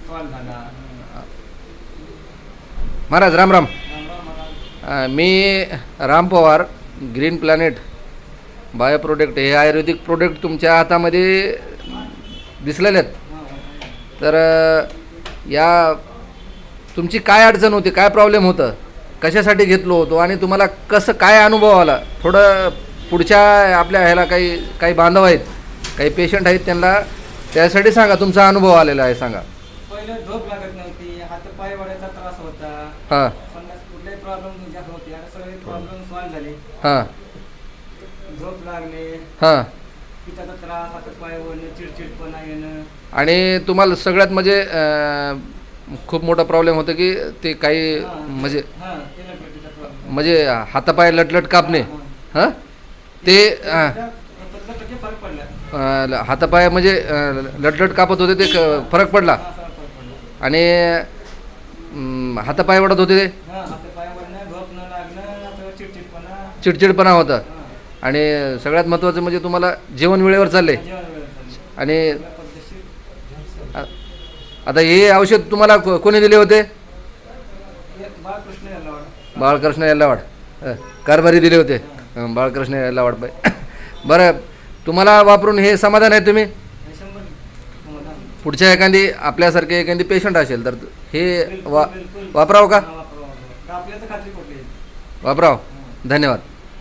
Solve झाला. महाराज राम राम. राम राम महाराज. मी Ram Pawar, green planet bio product हे आयुर्वेदिक प्रोडक्ट तुमच्या हातामध्ये दिसलेले आहेत. तर या तुमची काय अडचण होती, काय प्रॉब्लेम होतं, कशासाठी घेतलो होतो आणि तुम्हाला कसं काय अनुभव आला, थोडं पुढच्या आपल्या ह्याला काही बांधव आहेत, काही पेशंट आहेत, त्यांना त्यासाठी सांगा, तुमचा अनुभव आलेला आहे सांगा. पहिले झोप लागत नव्हती, हात पाय वळायचा त्रास होता. हां समजा कुठलेही प्रॉब्लेम जास्त होते, आता सगळे प्रॉब्लेम सॉल्व झाले. हां झोप लागणे, हां. पिताचा त्रास, हात पाय वळणे, चिडचिडपणा येणं. आणि तुम्हाला सगळ्यात म्हणजे खूप मोठा प्रॉब्लेम होतं की ते काही म्हणजे हां, ते लटलटीचा प्रॉब्लेम. म्हणजे हातापाय लटलट कापणे. हां ते लटलटी फरक पडला. हातापाय म्हणजे लटलट कापत होते, ते फरक पडला. हां, फरक पडला. आणि हातापाय वडत होते, ते हां, हात पाय वळणं, झोप न लागणं, असं चिडचिडपणा. चिडचिडपणा होता. हां, आणि सगळ्यात महत्त्वाचं म्हणजे तुम्हाला जेवण वेळेवर चालले. जेवण वेळेवर झालं. आणि पद्धतशीर. आता हे औषध तुम्हाला कोणी दिले होते? बाळकृष्ण याला वाटतं. बाळकृष्ण याल्लावाड कारभारी दिले होते. बाळकृष्ण याल्लावाड बाई. बरं, तुम्हाला वापरून हे समाधान आहे? तुम्ही 100 समाधान. पुढच्या एखादी आपल्यासारखे एखादी पेशंट असेल तर हे बिलकुल, बिलकुल. वापरावं का? हां, वापरावं. आपल्याला तर खात्री पडली. वापरावं. धन्यवाद.